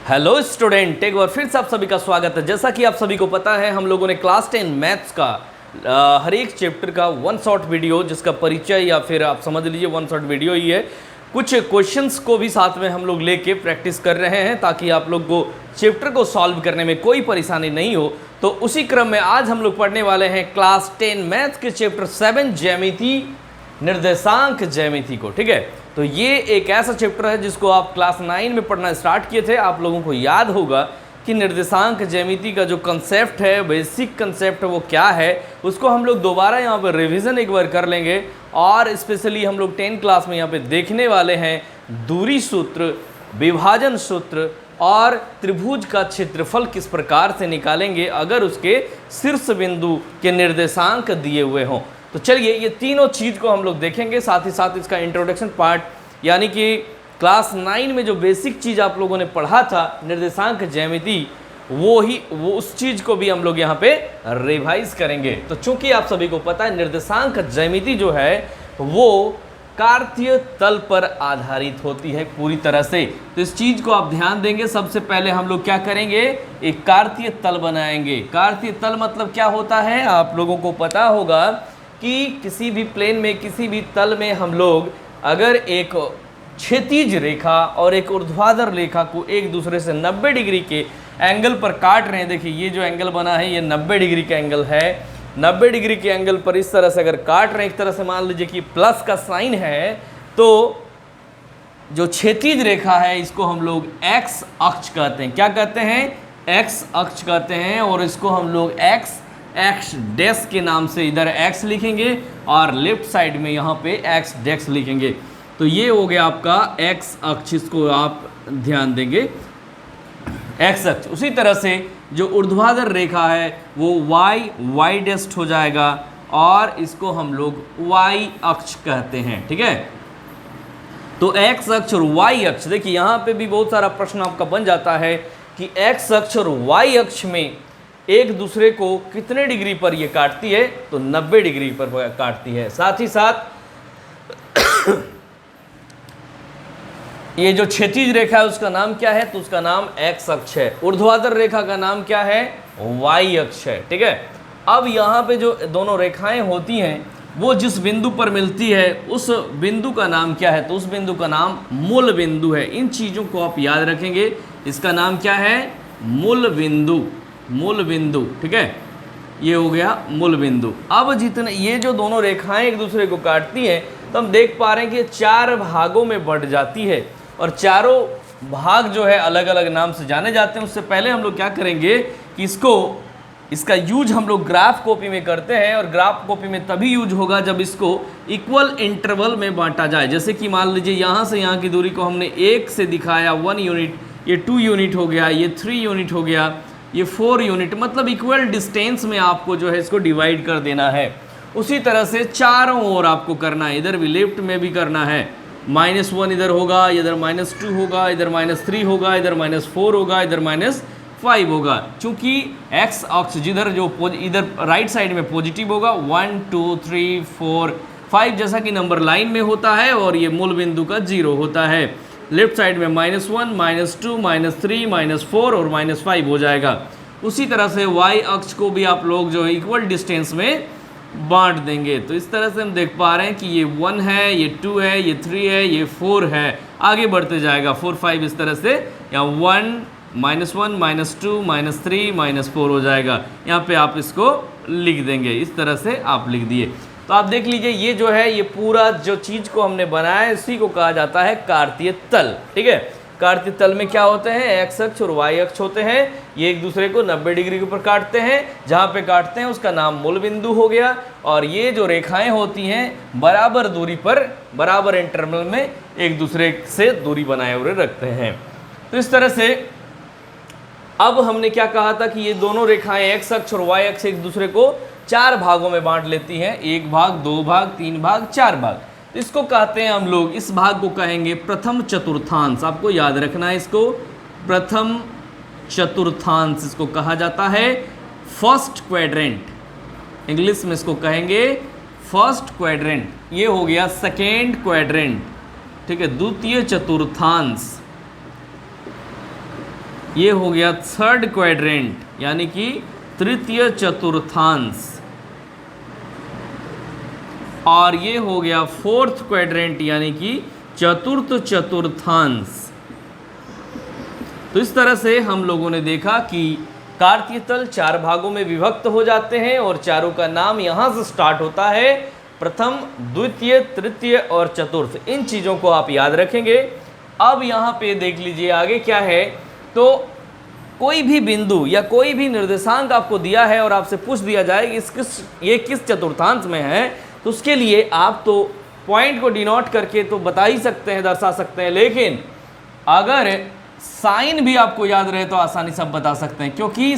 Hello student, एक बार फिर से आप सभी का स्वागत है। जैसा कि आप सभी को पता है, हम लोगों ने क्लास 10 मैथ्स का हर एक चैप्टर का वन शॉट वीडियो, जिसका परिचय या फिर आप समझ लीजिए वन शॉट वीडियो ही है, कुछ क्वेश्चंस को भी साथ में हम लोग लेके प्रैक्टिस कर रहे हैं ताकि आप लोग को चैप्टर को सॉल्व करने में कोई परेशानी नहीं हो। तो उसी क्रम में आज हम लोग पढ़ने वाले हैं क्लास 10 मैथ्स के चैप्टर 7 ज्यामिति, निर्देशांक ज्यामिति को। ठीक है, तो ये एक ऐसा चैप्टर है जिसको आप क्लास 9 में पढ़ना स्टार्ट किए थे। आप लोगों को याद होगा कि निर्देशांक ज्यामिति का जो कंसेप्ट है, बेसिक कंसेप्ट है, वो क्या है, उसको हम लोग दोबारा यहाँ पर रिवीजन एक बार कर लेंगे। और स्पेशली हम लोग 10 क्लास में यहाँ पे देखने वाले हैं दूरी सूत्र, विभाजन सूत्र और त्रिभुज का क्षेत्रफल किस प्रकार से निकालेंगे अगर उसके शीर्ष बिंदु के निर्देशांक दिए हुए हों। तो चलिए ये तीनों चीज़ को हम लोग देखेंगे, साथ ही साथ इसका इंट्रोडक्शन पार्ट, यानी कि क्लास 9 में जो बेसिक चीज़ आप लोगों ने पढ़ा था निर्देशांक ज्यामिति, वो उस चीज़ को भी हम लोग यहाँ पे रिवाइज करेंगे। तो चूंकि आप सभी को पता है निर्देशांक ज्यामिति जो है वो कार्तीय तल पर आधारित होती है पूरी तरह से। तो इस चीज़ को आप ध्यान देंगे। सबसे पहले हम लोग क्या करेंगे, एक कार्तीय तल बनाएंगे। कार्तीय तल मतलब क्या होता है, आप लोगों को पता होगा कि किसी भी प्लेन में, किसी भी तल में हम लोग अगर एक क्षैतिज रेखा और एक ऊर्ध्वाधर रेखा को एक दूसरे से 90 डिग्री के एंगल पर काट रहे हैं। देखिए ये जो एंगल बना है ये 90 डिग्री का एंगल है। 90 डिग्री के एंगल पर इस तरह से अगर काट रहे हैं, एक तरह से मान लीजिए कि प्लस का साइन है, तो जो क्षैतिज रेखा है इसको हम लोग एक्स अक्ष कहते हैं। क्या कहते हैं, एक्स अक्ष कहते हैं। और इसको हम लोग एक्स डैश के नाम से इधर एक्स लिखेंगे और लेफ्ट साइड में यहाँ पे एक्स डैश लिखेंगे। तो ये हो गया आपका एक्स अक्ष, इसको आप ध्यान देंगे, एक्स अक्ष। उसी तरह से जो ऊर्ध्वाधर रेखा है वो वाई डैश हो जाएगा और इसको हम लोग वाई अक्ष कहते हैं। ठीक है, तो एक्स अक्ष और वाई अक्ष, देखिए यहाँ पे भी बहुत सारा प्रश्न आपका बन जाता है कि एक्स अक्ष और वाई अक्ष में एक दूसरे को कितने डिग्री पर ये काटती है, तो 90 डिग्री पर काटती है। साथ ही साथ ये जो क्षैतिज रेखा है उसका नाम क्या है, तो उसका नाम एक्स अक्ष है। ऊर्ध्वाधर रेखा का नाम क्या है, वाई अक्ष है। ठीक है, अब यहाँ पे जो दोनों रेखाएं होती हैं वो जिस बिंदु पर मिलती है उस बिंदु का नाम क्या है, तो उस बिंदु का नाम मूल बिंदु है। इन चीज़ों को आप याद रखेंगे। इसका नाम क्या है, मूल बिंदु, मूल बिंदु। ठीक है, ये हो गया मूल बिंदु। अब जितने ये जो दोनों रेखाएं एक दूसरे को काटती हैं, तो हम देख पा रहे हैं कि 4 भागों में बढ़ जाती है और चारों भाग जो है अलग अलग नाम से जाने जाते हैं। उससे पहले हम लोग क्या करेंगे कि इसका यूज हम लोग ग्राफ कॉपी में करते हैं, और ग्राफ कॉपी में तभी यूज होगा जब इसको इक्वल इंटरवल में बांटा जाए। जैसे कि मान लीजिए यहाँ से यहाँ की दूरी को हमने 1 से दिखाया 1 यूनिट, ये 2 यूनिट हो गया, ये 3 यूनिट हो गया, ये 4 यूनिट, मतलब इक्वल डिस्टेंस में आपको जो है इसको डिवाइड कर देना है। उसी तरह से चारों ओर आपको करना है, इधर भी लेफ्ट में भी करना है। -1 इधर होगा, इधर -2 होगा, इधर -3 होगा, इधर -4 होगा, इधर -5 होगा। चूंकि एक्स अक्ष जिधर जो इधर राइट साइड में पॉजिटिव होगा, 1 2 3 4 5 जैसा कि नंबर लाइन में होता है, और ये मूल बिंदु का 0 होता है। लेफ्ट साइड में -1 -2 -3 -4 और -5 हो जाएगा। उसी तरह से वाई अक्ष को भी आप लोग जो है इक्वल डिस्टेंस में बांट देंगे। तो इस तरह से हम देख पा रहे हैं कि ये 1 है, ये 2 है, ये 3 है, ये 4 है, आगे बढ़ते जाएगा 4 5 इस तरह से, या 1 -2 -3 -4 हो जाएगा। यहाँ पे आप इसको लिख देंगे, इस तरह से आप लिख दिए। तो आप देख लीजिए ये जो है ये पूरा जो चीज़ को हमने बनाया है इसी को कहा जाता है कार्तीय तल। ठीक है, कार्तीय तल में क्या होते हैं, एक्स अक्ष और वाई अक्ष होते हैं। ये एक दूसरे को 90 डिग्री के ऊपर काटते हैं, जहाँ पे काटते हैं उसका नाम मूल बिंदु हो गया। और ये जो रेखाएं होती हैं बराबर दूरी पर, बराबर इंटरवल में एक दूसरे से दूरी बनाए हुए रखते हैं। तो इस तरह से अब हमने क्या कहा था कि ये दोनों रेखाएं एक्स अक्ष और वाई अक्ष एक दूसरे को 4 भागों में बांट लेती हैं, 1 भाग, 2 भाग, 3 भाग, 4 भाग। इसको कहते हैं हम लोग, इस भाग को कहेंगे प्रथम चतुर्थांश। आपको याद रखना है इसको, प्रथम चतुर्थांश इसको कहा जाता है। फर्स्ट क्वाड्रेंट इंग्लिश में इसको कहेंगे फर्स्ट क्वाड्रेंट। ये हो गया सेकेंड क्वाड्रेंट। ठीक है, द्वितीय चतुर्थांश। ये हो गया थर्ड क्वाड्रेंट, यानी कि तृतीय चतुर्थांश, और ये हो गया फोर्थ क्वाड्रेंट, यानी कि चतुर्थ चतुर्थांश। तो इस तरह से हम लोगों ने देखा कि कार्तीय तल 4 भागों में विभक्त हो जाते हैं और चारों का नाम यहाँ से स्टार्ट होता है, प्रथम, द्वितीय, तृतीय और चतुर्थ। इन चीज़ों को आप याद रखेंगे। अब यहाँ पे देख लीजिए आगे क्या है। तो कोई भी बिंदु या कोई भी निर्देशांक आपको दिया है और आपसे पूछ दिया जाए कि ये किस चतुर्थांश में है, तो उसके लिए आप तो पॉइंट को डिनोट करके तो बता ही सकते हैं, दर्शा सकते हैं, लेकिन अगर साइन भी आपको याद रहे तो आसानी से आप बता सकते हैं, क्योंकि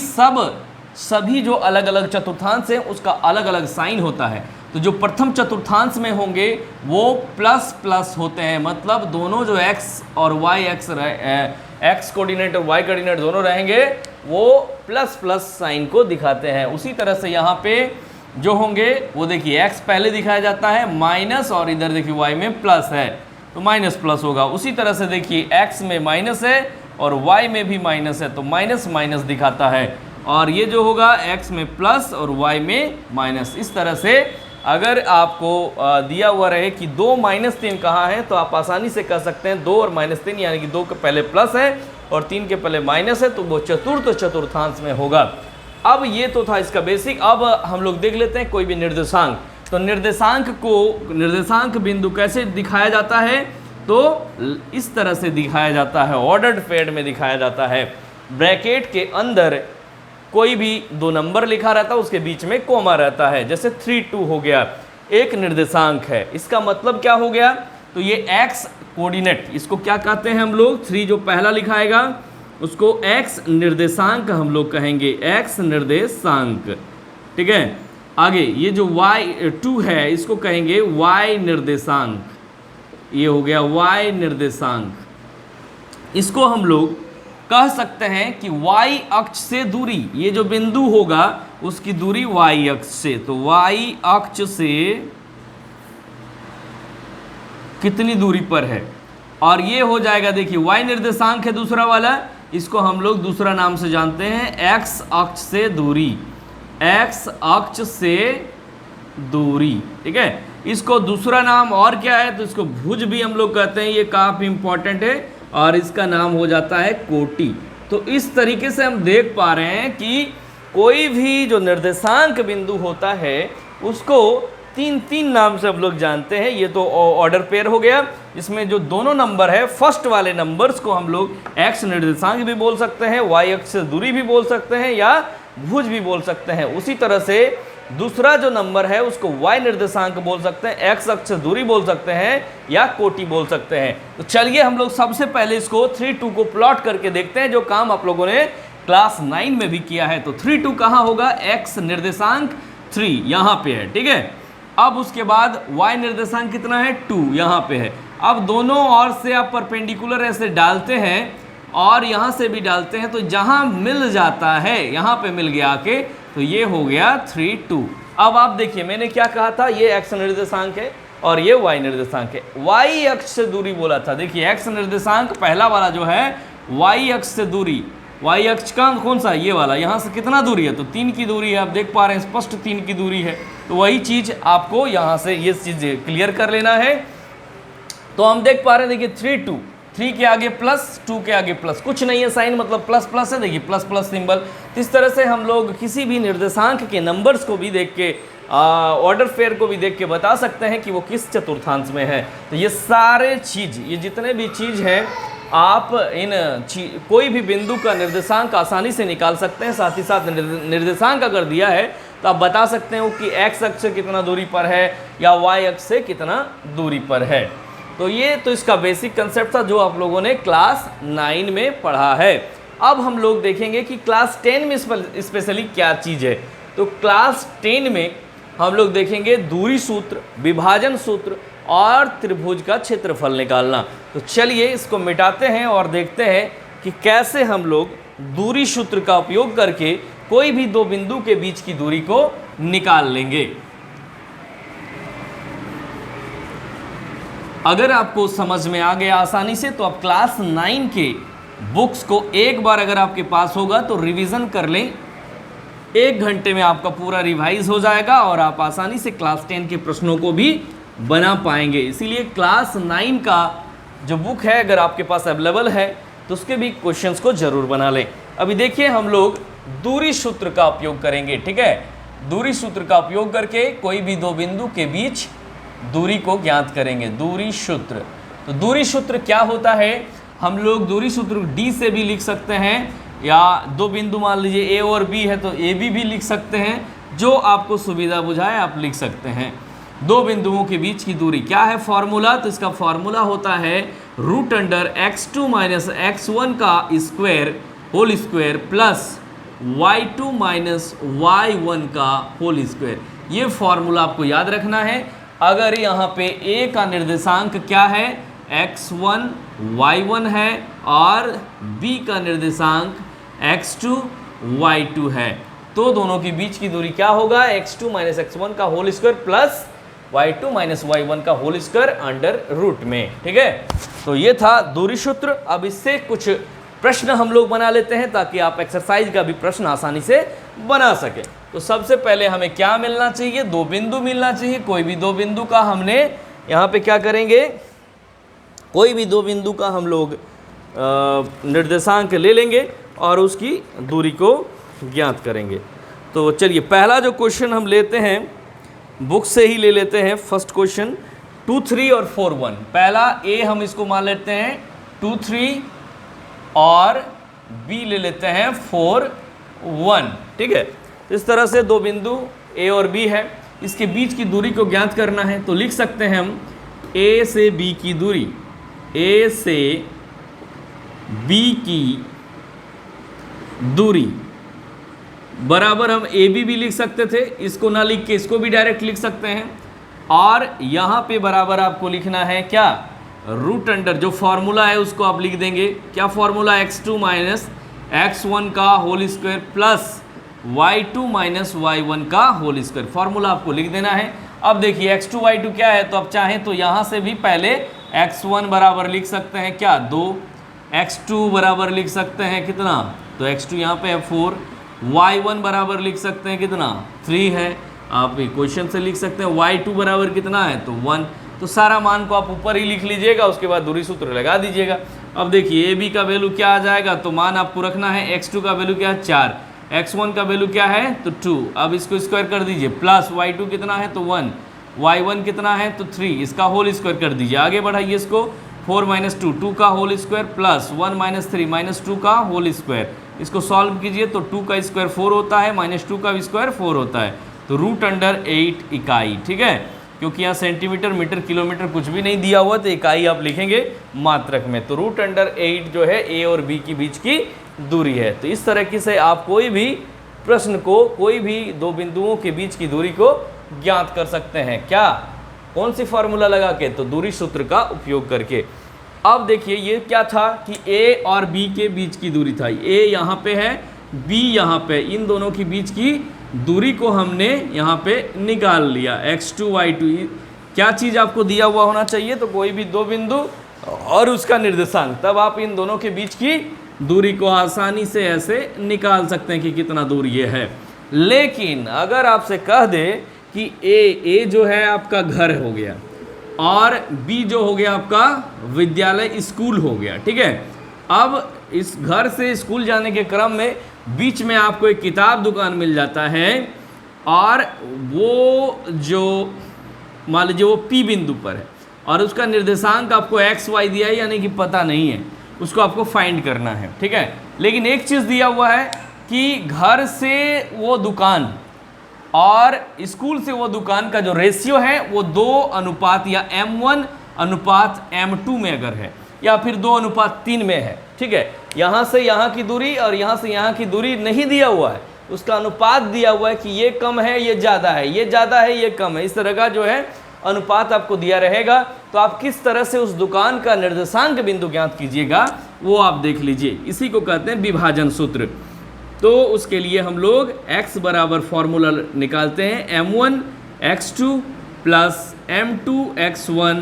सभी जो अलग अलग चतुर्थांश है उसका अलग अलग साइन होता है। तो जो प्रथम चतुर्थांश में होंगे वो प्लस प्लस होते हैं, मतलब दोनों जो x और y एक्स कोऑर्डिनेट और y कोऑर्डिनेट दोनों रहेंगे वो प्लस प्लस साइन को दिखाते हैं। उसी तरह से यहाँ पे जो होंगे वो देखिए x पहले दिखाया जाता है माइनस, और इधर देखिए y में प्लस है तो माइनस प्लस होगा। उसी तरह से देखिए x में माइनस है और y में भी माइनस है तो माइनस माइनस दिखाता है, और ये जो होगा x में प्लस और y में माइनस। इस तरह से अगर आपको दिया हुआ रहे कि 2 - 3 कहाँ है, तो आप आसानी से कह सकते हैं 2 और -3, यानी कि 2 के पहले प्लस है और 3 के पहले माइनस है, तो वो चतुर्थ चतुर्थांश में होगा। अब ये तो था इसका बेसिक। अब हम लोग देख लेते हैं कोई भी निर्देशांक। तो निर्देशांक बिंदु कैसे दिखाया जाता है, तो इस तरह से दिखाया जाता है, ऑर्डर्ड पेड में दिखाया जाता है। ब्रैकेट के अंदर कोई भी 2 नंबर लिखा रहता है, उसके बीच में कोमा रहता है। जैसे 3 2 हो गया, एक निर्देशांक है। इसका मतलब क्या हो गया, तो ये x कोऑर्डिनेट, इसको क्या कहते हैं हम लोग, 3 जो पहला लिखाएगा उसको x निर्देशांक हम लोग कहेंगे, x निर्देशांक, ठीक है। आगे ये जो y2 है इसको कहेंगे y निर्देशांक, ये हो गया y निर्देशांक। इसको हम लोग कह सकते हैं कि y अक्ष से दूरी, ये जो बिंदु होगा उसकी दूरी y अक्ष से, तो y अक्ष से कितनी दूरी पर है, और ये हो जाएगा देखिए y निर्देशांक है दूसरा वाला, इसको हम लोग दूसरा नाम से जानते हैं x अक्ष से दूरी, x अक्ष से दूरी, ठीक है। इसको दूसरा नाम और क्या है, तो इसको भुज भी हम लोग कहते हैं, ये काफ़ी इंपॉर्टेंट है, और इसका नाम हो जाता है कोटि। तो इस तरीके से हम देख पा रहे हैं कि कोई भी जो निर्देशांक बिंदु होता है उसको 3 नाम से हम लोग जानते हैं। ये तो ऑर्डर पेयर हो गया, इसमें जो दोनों नंबर है, फर्स्ट वाले नंबर्स को हम लोग x निर्देशांक भी बोल सकते हैं, y अक्ष से दूरी भी बोल सकते हैं, या भुज भी बोल सकते हैं। उसी तरह से दूसरा जो नंबर है उसको y निर्देशांक बोल सकते हैं, x अक्ष से दूरी बोल सकते हैं, या कोटि बोल सकते हैं। तो चलिए हम लोग सबसे पहले इसको 3 2 को प्लॉट करके देखते हैं, जो काम आप लोगों ने क्लास 9 में भी किया है। तो 3 2 कहाँ होगा, x निर्देशांक 3 यहाँ पे है, ठीक है। अब उसके बाद y निर्देशांक कितना है, 2 यहाँ पे है। अब दोनों ओर से आप परपेंडिकुलर ऐसे डालते हैं और यहाँ से भी डालते हैं, तो जहाँ मिल जाता है यहाँ पे मिल गया आके, तो ये हो गया 3 2। अब आप देखिए मैंने क्या कहा था, ये x निर्देशांक है और ये y निर्देशांक है। y अक्ष से दूरी बोला था, देखिए x निर्देशांक पहला वाला जो है y अक्ष से दूरी, y अक्ष का कौन सा, ये वाला, यहाँ से कितना दूरी है, तो 3 की दूरी है। आप देख पा रहे हैं स्पष्ट 3 की दूरी है, तो वही चीज़ आपको यहाँ से ये चीज़ क्लियर कर लेना है। तो हम देख पा रहे हैं देखिए 3 2, 3 के आगे प्लस, 2 के आगे प्लस, कुछ नहीं है साइन, मतलब प्लस प्लस है, देखिए प्लस प्लस सिंबल। इस तरह से हम लोग किसी भी निर्देशांक के नंबर्स को भी देख के, ऑर्डर पेयर को भी देख के बता सकते हैं कि वो किस चतुर्थांश में है। तो ये सारे चीज़, ये जितने भी चीज़ हैं, आप इन कोई भी बिंदु का निर्देशांक आसानी से निकाल सकते हैं। साथ ही साथ निर्देशांक अगर दिया है तो आप बता सकते हो कि x अक्ष से कितना दूरी पर है या y अक्ष से कितना दूरी पर है। तो ये तो इसका बेसिक कंसेप्ट था जो आप लोगों ने क्लास 9 में पढ़ा है। अब हम लोग देखेंगे कि क्लास 10 में स्पेशली क्या चीज़ है। तो क्लास 10 में हम लोग देखेंगे दूरी सूत्र, विभाजन सूत्र और त्रिभुज का क्षेत्रफल निकालना। तो चलिए इसको मिटाते हैं और देखते हैं कि कैसे हम लोग दूरी सूत्र का उपयोग करके कोई भी 2 बिंदु के बीच की दूरी को निकाल लेंगे। अगर आपको समझ में आ गया आसानी से, तो आप क्लास 9 के बुक्स को एक बार अगर आपके पास होगा तो रिवीजन कर लें, 1 घंटे में आपका पूरा रिवाइज हो जाएगा और आप आसानी से क्लास 10 के प्रश्नों को भी बना पाएंगे। इसीलिए क्लास 9 का जो बुक है अगर आपके पास अवेलेबल है तो उसके भी क्वेश्चंस को जरूर बना लें। अभी देखिए हम लोग दूरी सूत्र का उपयोग करेंगे, ठीक है। दूरी सूत्र का उपयोग करके कोई भी दो बिंदु के बीच दूरी को ज्ञात करेंगे, दूरी सूत्र। तो दूरी सूत्र क्या होता है, हम लोग दूरी सूत्र डी से भी लिख सकते हैं, या दो बिंदु मान लीजिए ए और बी है तो ए बी भी लिख सकते हैं, जो आपको सुविधा बुझाए आप लिख सकते हैं। दो बिंदुओं के बीच की दूरी क्या है फॉर्मूला, तो इसका फॉर्मूला होता है root under x2 minus x1 का square whole square plus y2 minus y1 का होल स्क्वायर। ये फॉर्मूला आपको याद रखना है। अगर यहाँ पे a का निर्देशांक क्या है x1 y1 है और b का निर्देशांक x2 y2 है, तो दोनों के बीच की दूरी क्या होगा x2 माइनस x1 का whole square plus y2 minus y1 का होल स्क्वायर अंडर रूट में, ठीक है। तो ये था दूरी सूत्र। अब इससे कुछ प्रश्न हम लोग बना लेते हैं ताकि आप एक्सरसाइज का भी प्रश्न आसानी से बना सकें। तो सबसे पहले हमें क्या मिलना चाहिए, दो बिंदु मिलना चाहिए। कोई भी दो बिंदु का हमने यहाँ पे क्या करेंगे, कोई भी दो बिंदु का हम लोग निर्देशांक ले लेंगे और उसकी दूरी को ज्ञात करेंगे। तो चलिए पहला जो क्वेश्चन हम लेते हैं बुक से ही ले लेते हैं। फर्स्ट क्वेश्चन 2, 3 और 4, 1। पहला ए हम इसको मान लेते हैं 2, 3 और बी ले लेते हैं 4, 1, ठीक है। इस तरह से दो बिंदु ए और बी है, इसके बीच की दूरी को ज्ञात करना है। तो लिख सकते हैं हम ए से बी की दूरी, ए से बी की दूरी बराबर हम ए बी भी लिख सकते थे, इसको ना लिख के इसको भी डायरेक्ट लिख सकते हैं। और यहाँ पे बराबर आपको लिखना है क्या, रूट अंडर जो फॉर्मूला है उसको आप लिख देंगे। क्या फॉर्मूला, x2 माइनस x1 का whole square plus y2 minus y1 का होल स्क्वायर। फॉर्मूला आपको लिख देना है। अब देखिए x2 y2 क्या है, तो आप चाहें तो यहाँ से भी पहले x1 बराबर लिख सकते हैं क्या 2, x2 बराबर लिख सकते हैं कितना, तो x2 यहाँ पे है 4, y1 बराबर लिख सकते हैं कितना 3 है। आप क्वेश्चन से लिख सकते हैं y2 बराबर कितना है तो 1। तो सारा मान को आप ऊपर ही लिख लीजिएगा, उसके बाद दूरी सूत्र लगा दीजिएगा। अब देखिए ए बी का वैल्यू क्या आ जाएगा, तो मान आपको रखना है x2 का वैल्यू क्या है 4, x1 का वैल्यू क्या है तो 2। अब इसको स्क्वायर कर दीजिए, प्लस y2 कितना है तो 1, y1 कितना है तो 3, इसका होल स्क्वायर कर दीजिए। आगे बढ़ाइए इसको 4 माइनस 2, 2 का whole square plus 1 minus 3 minus 2 का होल स्क्वायर। इसको सॉल्व कीजिए तो 2 का स्क्वायर 4 होता है, माइनस 2 का स्क्वायर 4 होता है, तो रूट अंडर 8 इकाई, ठीक है। क्योंकि यहाँ सेंटीमीटर मीटर किलोमीटर कुछ भी नहीं दिया हुआ तो इकाई आप लिखेंगे मात्रक में। तो रूट अंडर 8 जो है ए और बी के बीच की दूरी है। तो इस तरीके से आप कोई भी प्रश्न को, कोई भी दो बिंदुओं के बीच की दूरी को ज्ञात कर सकते हैं। क्या, कौन सी फार्मूला लगा के, तो दूरी सूत्र का उपयोग करके। अब देखिए ये क्या था कि ए और बी के बीच की दूरी था, ए यहाँ पे है बी यहाँ पे, इन दोनों के बीच की दूरी को हमने यहाँ पे निकाल लिया x2 y2। क्या चीज़ आपको दिया हुआ होना चाहिए, तो कोई भी दो बिंदु और उसका निर्देशांक, तब आप इन दोनों के बीच की दूरी को आसानी से ऐसे निकाल सकते हैं कि कितना दूर ये है। लेकिन अगर आपसे कह दे कि ए जो है आपका घर हो गया और बी जो हो गया आपका विद्यालय स्कूल हो गया, ठीक है। अब इस घर से स्कूल जाने के क्रम में बीच में आपको एक किताब दुकान मिल जाता है और वो जो मान लीजिए वो P बिंदु पर है और उसका निर्देशांक आपको XY दिया है, यानी कि पता नहीं है, उसको आपको फाइंड करना है, ठीक है। लेकिन एक चीज़ दिया हुआ है कि घर से वो दुकान और स्कूल से वो दुकान का जो रेशियो है वो 2 अनुपात या M1 अनुपात M2 में अगर है या फिर 2 अनुपात 3 में है, ठीक है। यहाँ से यहाँ की दूरी और यहाँ से यहाँ की दूरी नहीं दिया हुआ है, उसका अनुपात दिया हुआ है कि ये कम है ये ज़्यादा है, ये ज़्यादा है ये कम है, इस तरह का जो है अनुपात आपको दिया रहेगा। तो आप किस तरह से उस दुकान का निर्देशांक बिंदु ज्ञात कीजिएगा वो आप देख लीजिए, इसी को कहते हैं विभाजन सूत्र। तो उसके लिए हम लोग x बराबर फॉर्मूला निकालते हैं m1 x2 plus m2 x1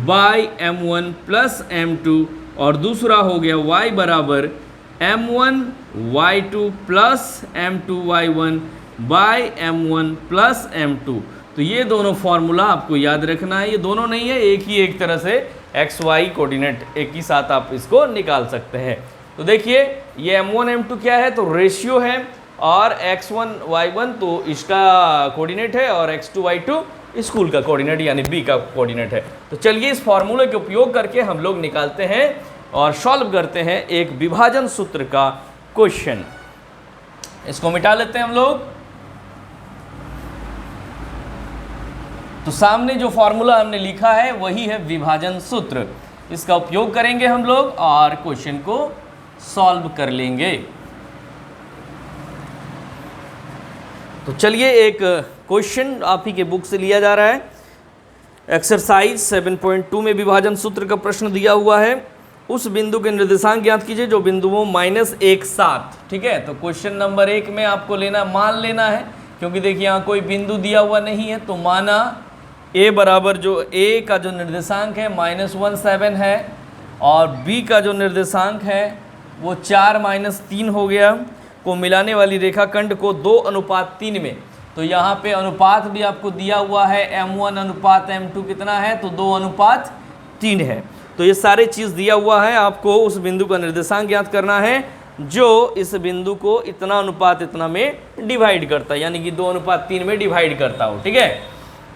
by m1 plus m2 और दूसरा हो गया y बराबर m1 y2 plus m2 y1 bye m1 plus m2। तो ये दोनों फॉर्मूला आपको याद रखना है, ये दोनों नहीं है, एक ही एक तरह से एक्स वाई कोऑर्डिनेट एक ही साथ आप इसको निकाल सकते हैं। तो देखिए ये m1 m2 क्या है, तो रेशियो है, और x1 y1 तो इसका कोऑर्डिनेट है, और x2 y2 स्कूल का कोऑर्डिनेट यानी b का कोऑर्डिनेट है। तो चलिए इस फॉर्मूले के उपयोग करके हम लोग निकालते हैं और सॉल्व करते हैं एक विभाजन सूत्र का क्वेश्चन। इसको मिटा लेते हैं हम लोग। तो सामने जो फॉर्मूला हमने लिखा है वही है विभाजन सूत्र, इसका उपयोग करेंगे हम लोग और क्वेश्चन को सॉल्व कर लेंगे। तो चलिए एक क्वेश्चन आप ही के बुक से लिया जा रहा है। एक्सरसाइज 7.2 में विभाजन सूत्र का प्रश्न दिया हुआ है। उस बिंदु के निर्देशांक ज्ञात कीजिए जो बिंदुओं -1 7। ठीक है, तो क्वेश्चन नंबर 1 में आपको मान लेना है, क्योंकि देखिए यहाँ कोई बिंदु दिया हुआ नहीं है, तो माना a बराबर जो a का जो निर्देशांक है -1 7 है, और b का जो निर्देशांक है वो 4 -3 हो गया, को मिलाने वाली रेखाखंड को 2:3 में, तो यहाँ पे अनुपात भी आपको दिया हुआ है, m1 अनुपात m2 कितना है, तो 2:3 है। तो ये सारे चीज़ दिया हुआ है, आपको उस बिंदु का निर्देशांक ज्ञात करना है जो इस बिंदु को इतना अनुपात इतना में डिवाइड करता है, यानी कि 2:3 में डिवाइड करता हो। ठीक है,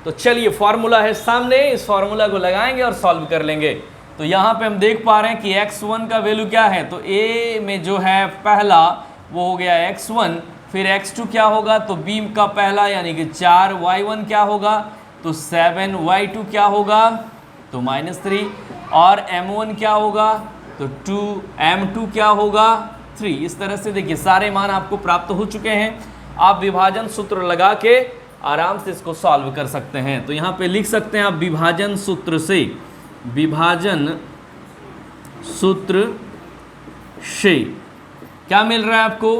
तो चलिए फॉर्मूला है सामने, इस फॉर्मूला को लगाएंगे और सॉल्व कर लेंगे। तो यहाँ पे हम देख पा रहे हैं कि x1 का वैल्यू क्या है, तो a में जो है पहला वो हो गया x1, फिर x2 क्या होगा, तो b का पहला यानी कि 4, y1 क्या होगा, तो 7, y2 क्या होगा, तो -3, और m1 क्या होगा, तो 2, m2 क्या होगा, 3। इस तरह से देखिए सारे मान आपको प्राप्त हो चुके हैं। आप विभाजन सूत्र लगा के आराम से इसको सॉल्व कर सकते हैं। तो यहाँ पे लिख सकते हैं आप विभाजन सूत्र से, विभाजन सूत्र से क्या मिल रहा है आपको,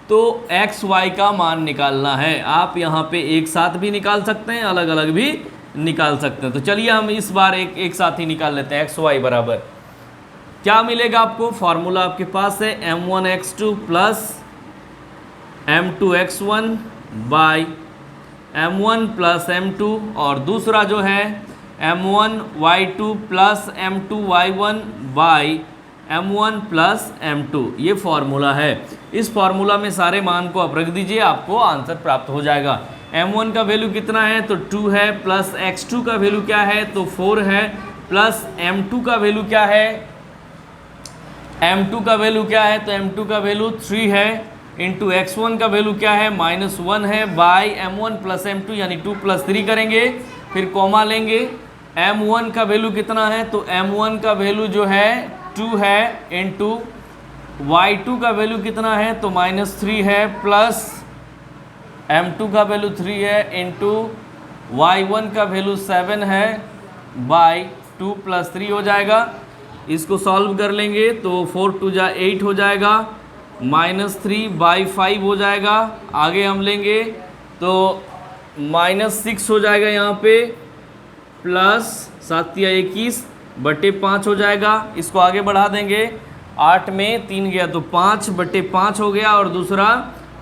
तो x y का मान निकालना है। आप यहाँ पे एक साथ भी निकाल सकते हैं, अलग अलग भी निकाल सकते हैं। तो चलिए हम इस बार एक साथ ही निकाल लेते हैं। x y बराबर क्या मिलेगा आपको, फॉर्मूला आपके पास है m1 x2 plus m2 x1 by m1 plus m2, और दूसरा जो है m1 y2 plus m2 y1 by m1 plus m2, ये फॉर्मूला है। इस फॉर्मूला में सारे मान को आप रख दीजिए, आपको आंसर प्राप्त हो जाएगा। m1 का वैल्यू कितना है, तो 2 है, प्लस x2 का वैल्यू क्या है, तो 4 है, प्लस m2 का वैल्यू क्या है, m2 का वैल्यू क्या है, तो m2 का वैल्यू 3 है, इंटू x1 का वैल्यू क्या है, -1 है, बाई m1 प्लस m2 यानी 2 + 3 करेंगे, फिर कॉमा लेंगे। m1 का वैल्यू कितना है, तो m1 का वैल्यू जो है 2 है, इंटू y2 का वैल्यू कितना है, तो -3 है, प्लस m2 का वैल्यू 3 है, इंटू y1 का वैल्यू 7 है, बाई 2 + 3 हो जाएगा। इसको सॉल्व कर लेंगे तो 4 × 2 = 8 हो जाएगा, -3/5 हो जाएगा। आगे हम लेंगे तो -6 हो जाएगा यहाँ पे, प्लस 7 या 21/5 हो जाएगा। इसको आगे बढ़ा देंगे, 8 में 3 गया तो 5/5 हो गया, और दूसरा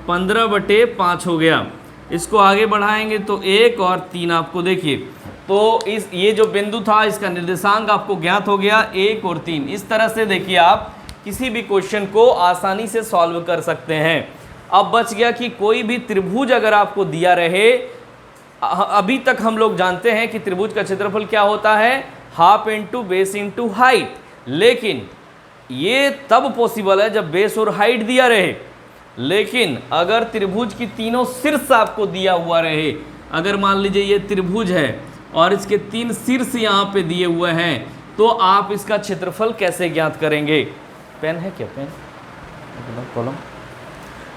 15/5 हो गया। इसको आगे बढ़ाएंगे तो 1 और 3 आपको देखिए, तो ये जो बिंदु था इसका निर्देशांक आपको ज्ञात हो गया 1 और 3। इस तरह से देखिए आप किसी भी क्वेश्चन को आसानी से सॉल्व कर सकते हैं। अब बच गया कि कोई भी त्रिभुज अगर आपको दिया रहे, अभी तक हम लोग जानते हैं कि त्रिभुज का क्षेत्रफल क्या होता है, half into base into height, लेकिन ये तब पॉसिबल है जब बेस और हाइट दिया रहे। लेकिन अगर त्रिभुज की तीनों शीर्ष आपको दिया हुआ रहे, अगर मान लीजिए ये त्रिभुज है और इसके 3 शीर्ष यहाँ पे दिए हुए हैं, तो आप इसका क्षेत्रफल कैसे ज्ञात करेंगे। पेन है क्या, पेन कॉलम।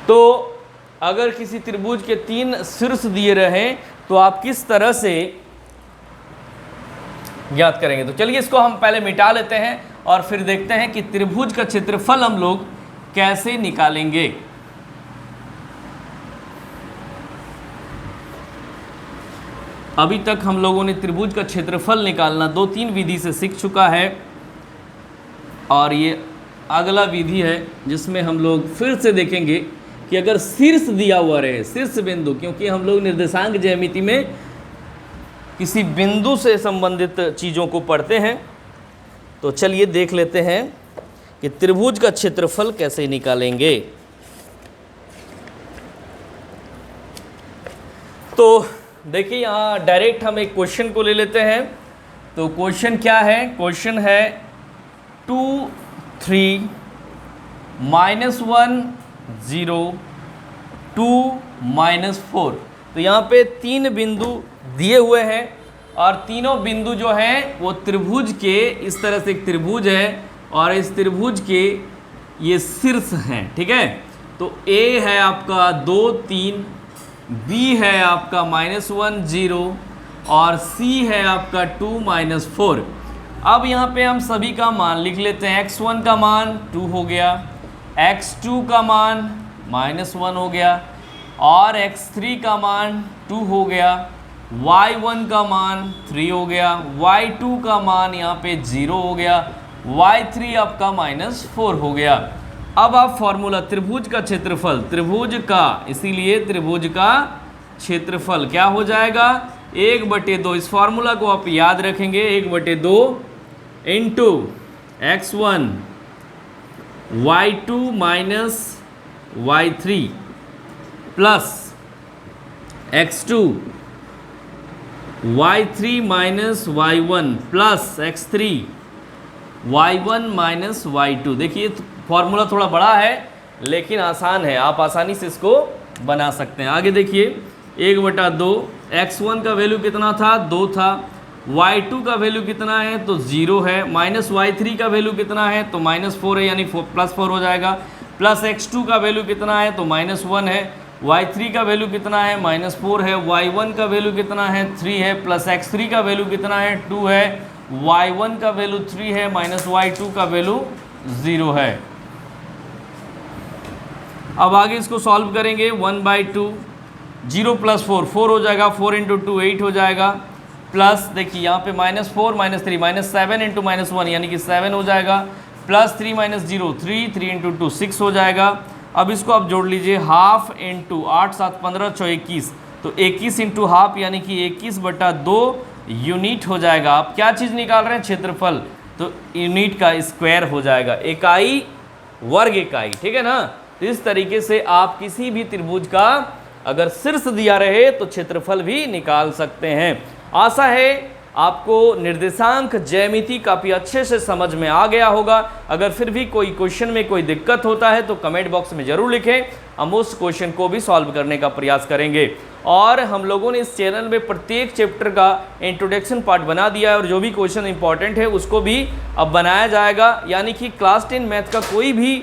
तो अगर किसी त्रिभुज के 3 शीर्ष दिए रहे तो आप किस तरह से ज्ञात करेंगे। तो चलिए इसको हम पहले मिटा लेते हैं और फिर देखते हैं कि त्रिभुज का क्षेत्रफल हम लोग कैसे निकालेंगे। अभी तक हम लोगों ने त्रिभुज का क्षेत्रफल निकालना 2-3 विधि से सीख चुका है। और ये अगला विधि है जिसमें हम लोग फिर से देखेंगे कि अगर शीर्ष दिया हुआ रहे, शीर्ष बिंदु, क्योंकि हम लोग निर्देशांक ज्यामिति में किसी बिंदु से संबंधित चीज़ों को पढ़ते हैं। तो चलिए देख लेते हैं कि त्रिभुज का क्षेत्रफल कैसे निकालेंगे। तो देखिए यहाँ डायरेक्ट हम एक क्वेश्चन को ले लेते हैं। तो क्वेश्चन क्या है? क्वेश्चन है 2 3 -1 0 2 -4। तो यहाँ पे 3 बिंदु दिए हुए हैं और तीनों बिंदु जो हैं वो त्रिभुज के, इस तरह से एक त्रिभुज है और इस त्रिभुज के ये शीर्ष हैं, ठीक है। तो A है आपका 2 3, B है आपका -1 0 और C है आपका 2 -4। अब यहाँ पे हम सभी का मान लिख लेते हैं। x1 का मान 2 हो गया, x2 का मान -1 हो गया और x3 का मान 2 हो गया, y1 का मान 3 हो गया, y2 का मान यहाँ पे 0 हो गया, y3 आपका -4 हो गया। अब आप फॉर्मूला त्रिभुज का क्षेत्रफल, त्रिभुज का, इसीलिए त्रिभुज का क्षेत्रफल क्या हो जाएगा? 1/2। इस फॉर्मूला को आप याद रखेंगे, 1/2 into x1 y2 minus y3 plus x2 y3 minus y1 plus x3 y1 minus y2। देखिए फॉर्मूला थोड़ा बड़ा है लेकिन आसान है, आप आसानी से इसको बना सकते हैं। आगे देखिए 1/2, x1 का वैल्यू कितना था? 2 था, y2 का वैल्यू कितना है? तो 0 है, माइनस y3 का वैल्यू कितना है? तो -4 है, यानी +4 हो जाएगा, प्लस x2 का वैल्यू कितना है? तो -1 है, y3 का वैल्यू कितना है? -4 है, y1 का वैल्यू कितना है? 3 है, प्लस x3 का वैल्यू कितना है? 2 है, y1 का वैल्यू 3 है, माइनस y2 का वैल्यू 0 है। अब आगे इसको सॉल्व करेंगे। 1/2, 0 + 4 4 हो जाएगा, 4 × 2 8 हो जाएगा, प्लस देखिए यहाँ पे -4 -3 -7 × -1 यानी कि 7 हो जाएगा, प्लस 3 - 0 3 3 × 2 6 हो जाएगा। अब इसको आप जोड़ लीजिए, हाफ इंटू 8 7 15 6 21, तो 21 × हाफ यानी कि 21/2 यूनिट हो जाएगा। आप क्या चीज़ निकाल रहे हैं? क्षेत्रफल। तो यूनिट का स्क्वायर हो जाएगा, इकाई वर्ग इकाई, ठीक है ना। तो इस तरीके से आप किसी भी त्रिभुज का अगर शीर्ष दिया रहे तो क्षेत्रफल भी निकाल सकते हैं। आशा है आपको निर्देशांक ज्यामिति काफ़ी अच्छे से समझ में आ गया होगा। अगर फिर भी कोई क्वेश्चन में कोई दिक्कत होता है तो कमेंट बॉक्स में ज़रूर लिखें, हम उस क्वेश्चन को भी सॉल्व करने का प्रयास करेंगे। और हम लोगों ने इस चैनल में प्रत्येक चैप्टर का इंट्रोडक्शन पार्ट बना दिया है और जो भी क्वेश्चन इंपॉर्टेंट है उसको भी अब बनाया जाएगा, यानी कि क्लास 10 मैथ का कोई भी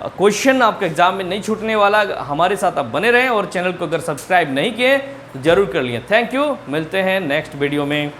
क्वेश्चन आपके एग्जाम में नहीं छूटने वाला। हमारे साथ आप बने रहें और चैनल को अगर सब्सक्राइब नहीं किए तो जरूर कर लिए। थैंक यू, मिलते हैं नेक्स्ट वीडियो में।